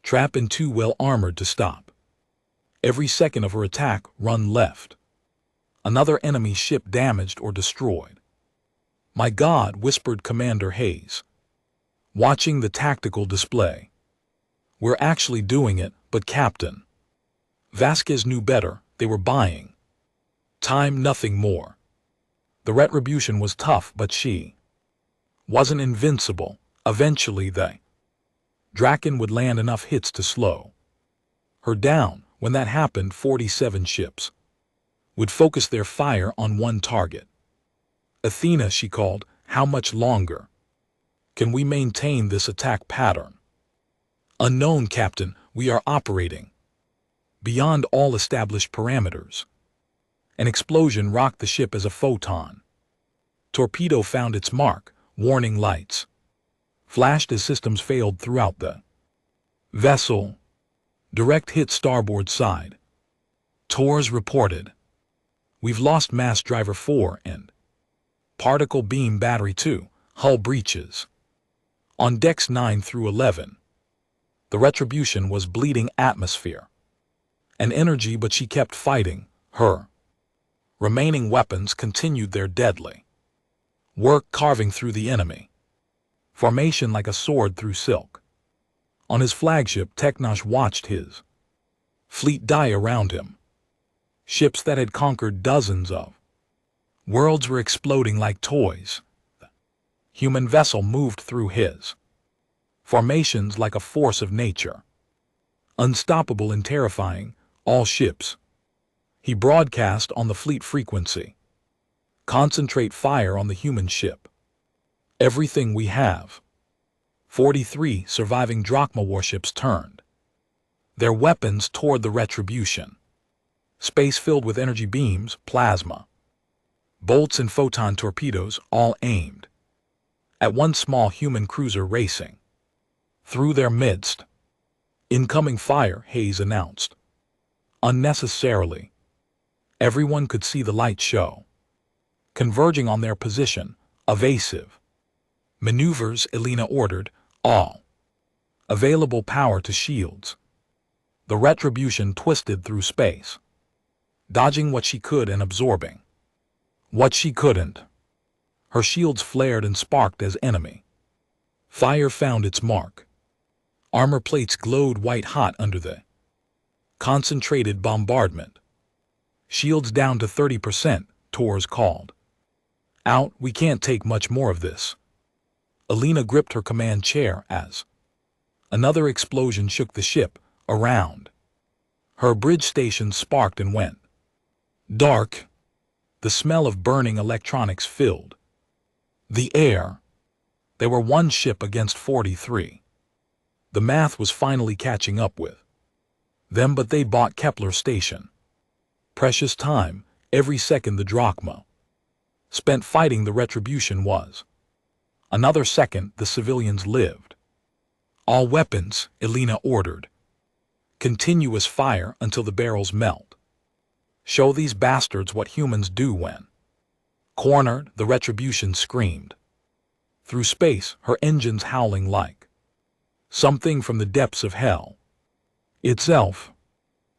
trap, and too well armored to stop. Every second of her attack run left. Another enemy ship damaged or destroyed. My God, whispered Commander Hayes, watching the tactical display. We're actually doing it, but Captain Vasquez knew better. They were buying time, nothing more. The Retribution was tough, but she wasn't invincible. Eventually the Draken would land enough hits to slow her down. When that happened, 47 ships would focus their fire on one target. Athena, she called, how much longer can we maintain this attack pattern? Unknown, Captain. We are operating beyond all established parameters. An explosion rocked the ship as a photon torpedo found its mark. Warning lights flashed as systems failed throughout the vessel. Direct hit starboard side. Torres reported. We've lost mass driver 4 and particle beam battery 2. Hull breaches. On decks 9 through 11. The Retribution was bleeding atmosphere and energy, but she kept fighting. Her remaining weapons continued their deadly work, carving through the enemy formation like a sword through silk. On his flagship, Teknosh watched his fleet die around him. Ships that had conquered dozens of worlds were exploding like toys. The human vessel moved through his formations like a force of nature, unstoppable and terrifying. All ships, he broadcast on the fleet frequency. Concentrate fire on the human ship. Everything we have. 43 surviving Drachma warships turned their weapons toward the Retribution. Space filled with energy beams, plasma bolts, and photon torpedoes, all aimed at one small human cruiser racing through their midst. Incoming fire, Hayes announced. Unnecessarily. Everyone could see the light show converging on their position. Evasive maneuvers, Elena ordered. All available power to shields. The Retribution twisted through space, dodging what she could and absorbing what she couldn't. Her shields flared and sparked as enemy fire found its mark. Armor plates glowed white hot under the concentrated bombardment. Shields down to 30%, Torres called out. We can't take much more of this. Elena gripped her command chair as another explosion shook the ship around. Her bridge station sparked and went dark. The smell of burning electronics filled the air. They were one ship against 43. The math was finally catching up with them, but they bought Kepler Station. Precious time. Every second the Drachma spent fighting the Retribution was another second the civilians lived. All weapons, Elena ordered. Continuous fire until the barrels melt. Show these bastards what humans do when Cornered, the Retribution screamed. Through space, her engines howling like something from the depths of hell itself.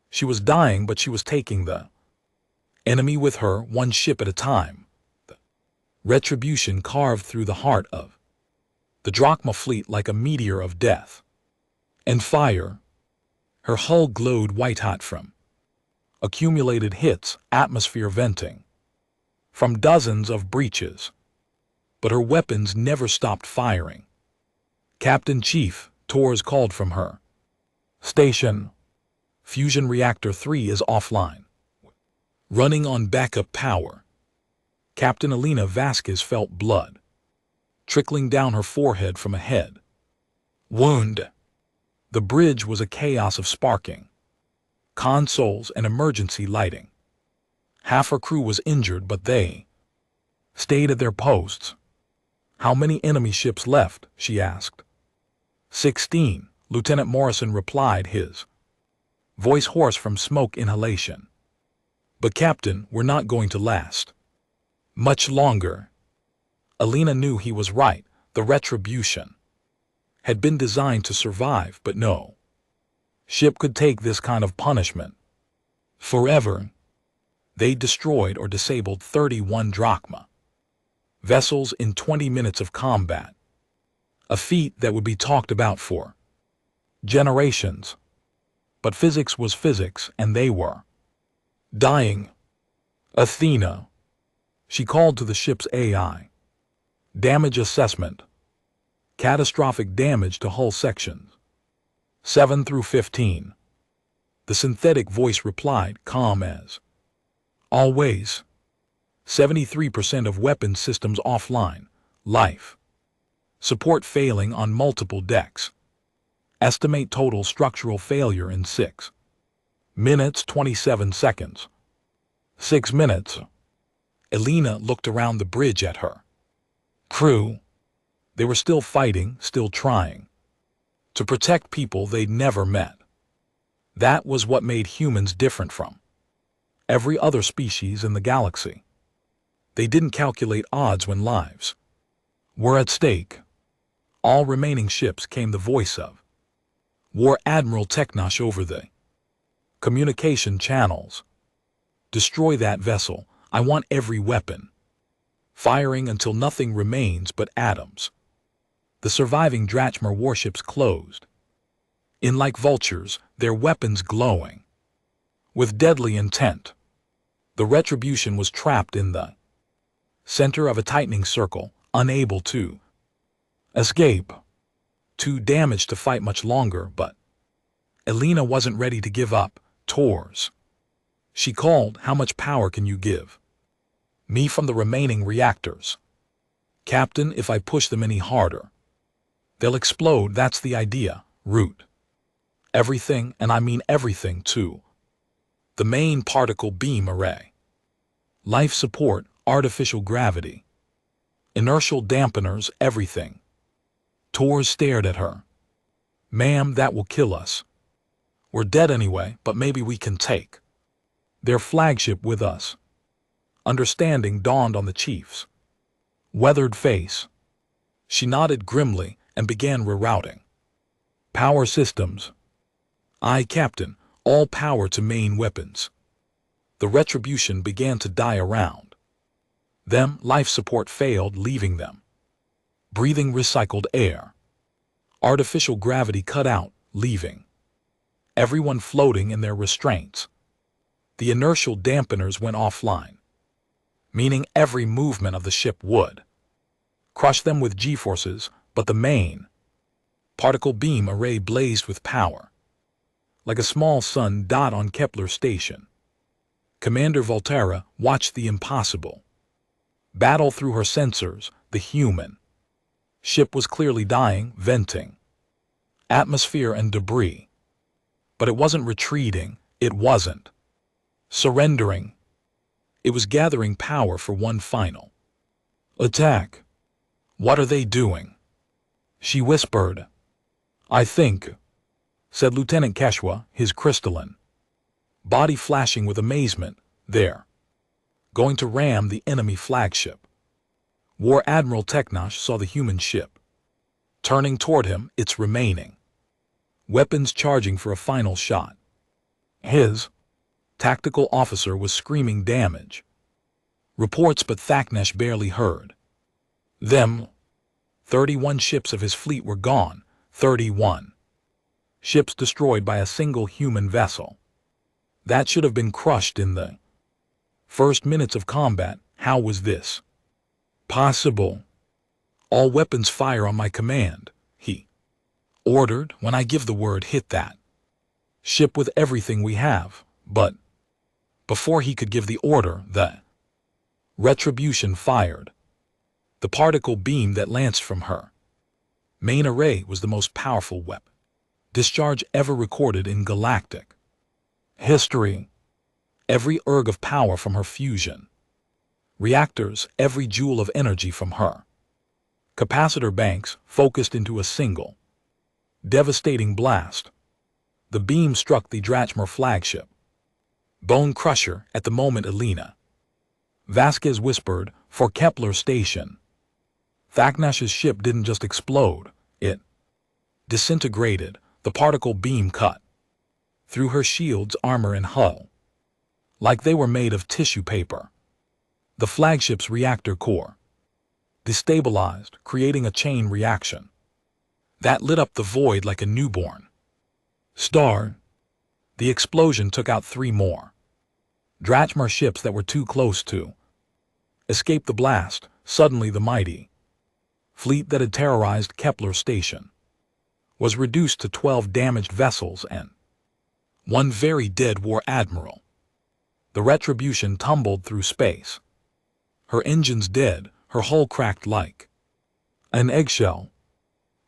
She was dying, but she was taking the enemy with her, one ship at a time. The Retribution carved through the heart of the Drachma fleet like a meteor of death and fire. Her hull glowed white-hot from accumulated hits, atmosphere venting from dozens of breaches. But her weapons never stopped firing. Captain Chief, Torres called from her station. Fusion Reactor 3 is offline, running on backup power. Captain Elena Vasquez felt blood trickling down her forehead from a head wound. The bridge was a chaos of sparking consoles and emergency lighting. Half her crew was injured, but they stayed at their posts. How many enemy ships left? She asked. 16, Lieutenant Morrison replied, his voice hoarse from smoke inhalation. But Captain, we're not going to last much longer. Elena knew he was right. The Retribution had been designed to survive, but no ship could take this kind of punishment forever. They destroyed or disabled 31 drachma vessels in 20 minutes of combat, a feat that would be talked about for generations. But physics was physics, and they were dying. Athena, she called to the ship's AI. Damage assessment. Catastrophic damage to hull sections 7 through 15. The synthetic voice replied, calm as always. 73% of weapons systems offline. Life support failing on multiple decks. Estimate total structural failure in 6 minutes 27 seconds. 6 minutes. Elena looked around the bridge at her crew. They were still fighting, still trying to protect people they'd never met. That was what made humans different from every other species in the galaxy. They didn't calculate odds when lives were at stake. All remaining ships came the voice of War Admiral Teknosh over the communication channels. Destroy that vessel. I want every weapon firing until nothing remains but atoms. The surviving Drachma warships closed in like vultures, their weapons glowing with deadly intent. The Retribution was trapped in the center of a tightening circle, unable to escape. Too damaged to fight much longer, but Elena wasn't ready to give up. Tors, she called, how much power can you give me from the remaining reactors? Captain, if I push them any harder, they'll explode. That's the idea. Root everything, and I mean everything too. The main particle beam array, life support, artificial gravity, inertial dampeners, everything. Tors stared at her. Ma'am, that will kill us. We're dead anyway, but maybe we can take their flagship with us. Understanding dawned on the chief's weathered face. She nodded grimly and began rerouting power systems. Aye, Captain, all power to main weapons. The Retribution began to die around them. Life support failed, leaving them breathing recycled air. Artificial gravity cut out, leaving everyone floating in their restraints. The inertial dampeners went offline, meaning every movement of the ship would crush them with G-forces, but the main particle beam array blazed with power, like a small sun dot on Kepler station. Commander Volterra watched the impossible battle through her sensors. The human ship was clearly dying, venting atmosphere and debris. But it wasn't retreating, it wasn't surrendering. It was gathering power for one final attack. What are they doing? She whispered. I think, said Lieutenant Keshwa, his crystalline body flashing with amazement, they're going to ram the enemy flagship. War Admiral Teknosh saw the human ship, turning toward him, its remaining weapons charging for a final shot. His tactical officer was screaming damage. Reports, but Thaknesh barely heard them. 31 ships of his fleet were gone, 31 ships destroyed by a single human vessel. That should have been crushed in the first minutes of combat. How was this possible? All weapons fire on my command, he ordered. When I give the word, hit that ship with everything we have. But before he could give the order, the Retribution fired. The particle beam that lanced from her main array was the most powerful weapon discharge ever recorded in galactic history. Every erg of power from her fusion reactors, every joule of energy from her capacitor banks focused into a single devastating blast. The beam struck the Drachmer flagship, bone crusher. At the moment, Elena Vasquez whispered, "For Kepler Station." Thaknesh's ship didn't just explode, it disintegrated. The particle beam cut through her shields, armor, and hull like they were made of tissue paper. The flagship's reactor core destabilized, creating a chain reaction that lit up the void like a newborn star. The explosion took out 3 more Drachmer ships that were too close to escape the blast. Suddenly, the mighty fleet that had terrorized Kepler Station was reduced to 12 damaged vessels and 1 very dead war admiral. The Retribution tumbled through space, her engines dead, her hull cracked like an eggshell.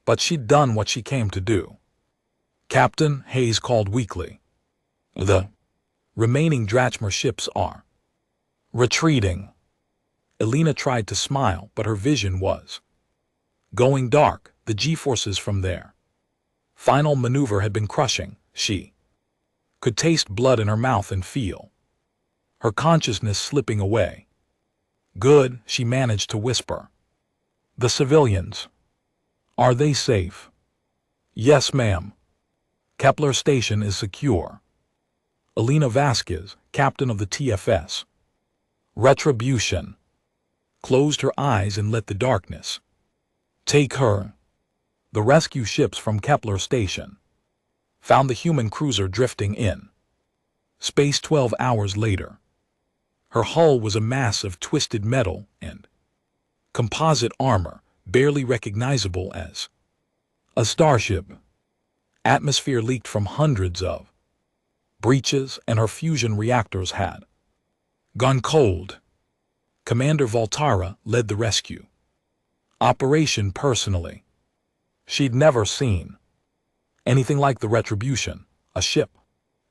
But she'd done what she came to do. "Captain," Hayes called weakly, "the remaining Drachmer ships are retreating." Elena tried to smile, but her vision was going dark. The G-forces from their final maneuver had been crushing. She could taste blood in her mouth and feel her consciousness slipping away. "Good," she managed to whisper. "The civilians, are they safe?" "Yes, ma'am. Kepler Station is secure." Elena Vasquez, captain of the TFS Retribution, closed her eyes and let the darkness take her. The rescue ships from Kepler Station found the human cruiser drifting in space 12 hours later. Her hull was a mass of twisted metal and composite armor, barely recognizable as a starship. Atmosphere leaked from hundreds of breaches, and her fusion reactors had gone cold. Commander Voltara led the rescue operation personally. She'd never seen anything like the Retribution, a ship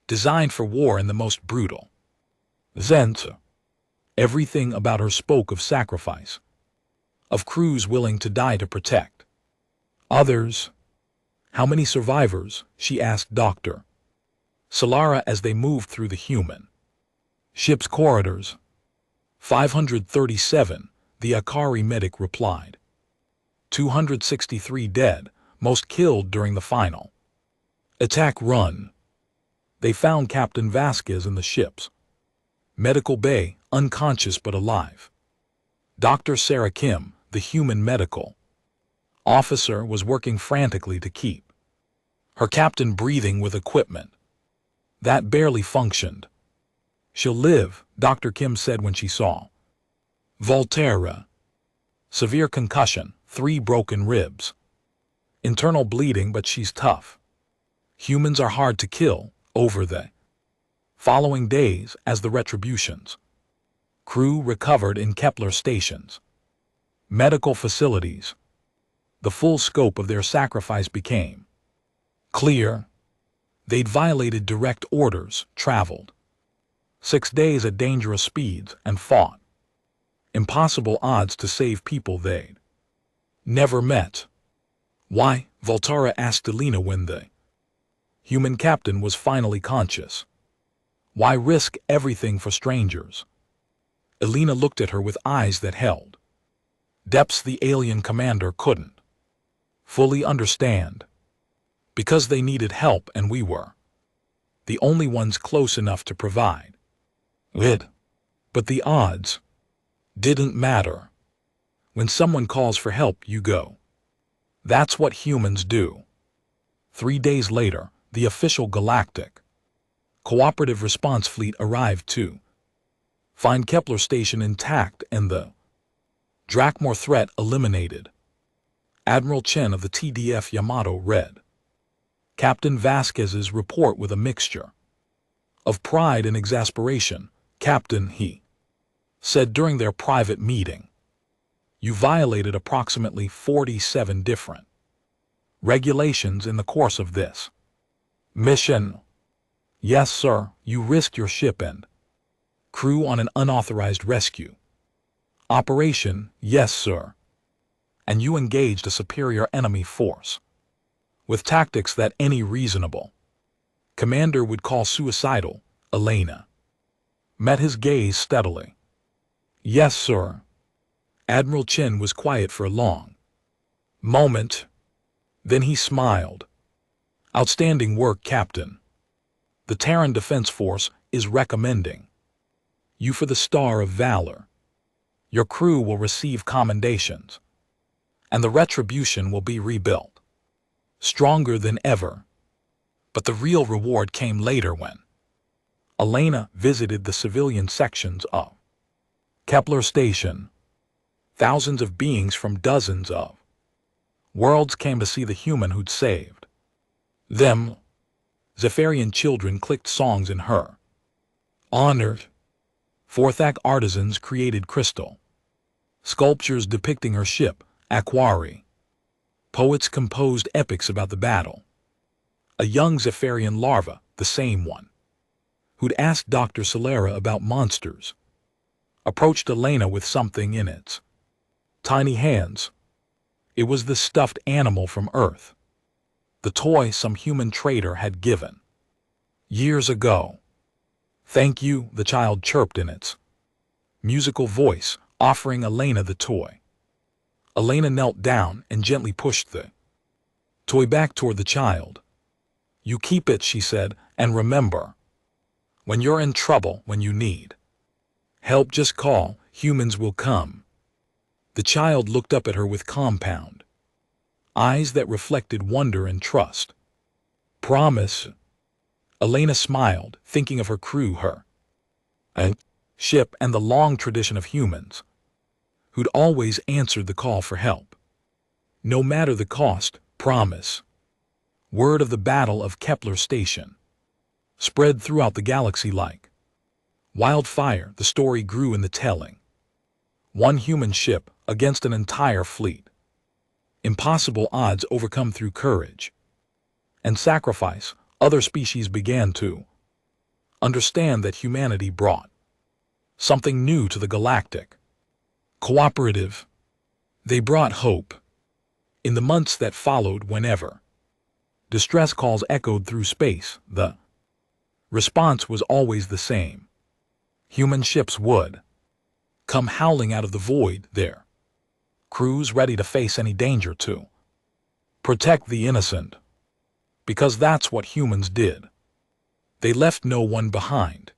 designed for war in the most brutal sense. Everything about her spoke of sacrifice, of crews willing to die to protect others. "How many survivors?" she asked Dr. Solara as they moved through the human ship's corridors. 537, the Akari medic replied. 263 dead, most killed during the final attack run. They found Captain Vasquez in the ship's medical bay, unconscious but alive. Dr. Sarah Kim, the human medical officer, was working frantically to keep her captain breathing with equipment that barely functioned. "She'll live," Dr. Kim said when she saw Volterra. Severe concussion, 3 broken ribs. Internal bleeding, but she's tough. Humans are hard to kill. Over the following days, as the Retribution's crew recovered in Kepler Station's medical facilities, the full scope of their sacrifice became clear. They'd violated direct orders, traveled 6 days at dangerous speeds, and fought impossible odds to save people they'd never met. "Why?" Voltara asked Elena when the human captain was finally conscious. "Why risk everything for strangers?" Elena looked at her with eyes that held depths the alien commander couldn't fully understand. Because they needed help and we were the only ones close enough to provide it. But the odds didn't matter. When someone calls for help, you go. That's what humans do. 3 days later, the official Galactic Cooperative Response Fleet arrived to find Kepler Station intact and the Drakmor threat eliminated. Admiral Chen of the TDF Yamato read Captain Vasquez's report with a mixture of pride and exasperation. Captain, he said during their private meeting, you violated approximately 47 different regulations in the course of this mission. Yes, sir, you risked your ship and crew on an unauthorized rescue operation. Yes, sir. And you engaged a superior enemy force with tactics that any reasonable commander would call suicidal. Elena met his gaze steadily. Yes, sir. Admiral Chen was quiet for a long moment. Then he smiled. Outstanding work, Captain. The Terran Defense Force is recommending you for the Star of Valor. Your crew will receive commendations, and the retribution will be rebuilt stronger than ever. But the real reward came later when Elena visited the civilian sections of Kepler Station. Thousands of beings from dozens of worlds came to see the human who'd saved them. Zephyrian children clicked songs in her honor. Forthak artisans created crystal sculptures depicting her ship, Aquari. Poets composed epics about the battle. A young Zephyrian larva, the same one who'd asked Dr. Solera about monsters, approached Elena with something in its tiny hands. It was the stuffed animal from Earth, the toy some human trader had given years ago. Thank you, the child chirped in its musical voice, offering Elena the toy. Elena knelt down and gently pushed the toy back toward the child. You keep it, she said, and remember, when you're in trouble, when you need help, just call, humans will come. The child looked up at her with compound eyes that reflected wonder and trust. Promise. Elena smiled, thinking of her crew, her ship, and the long tradition of humans who'd always answered the call for help. No matter the cost, promise. Word of the Battle of Kepler Station spread throughout the galaxy like wildfire. The story grew in the telling. One human ship against an entire fleet. Impossible odds overcome through courage and sacrifice. Other species began to understand that humanity brought something new to the galactic cooperative. They brought hope. In the months that followed, whenever distress calls echoed through space, the response was always the same. Human ships would come howling out of the void, their crews ready to face any danger to protect the innocent. Because that's what humans did. They left no one behind.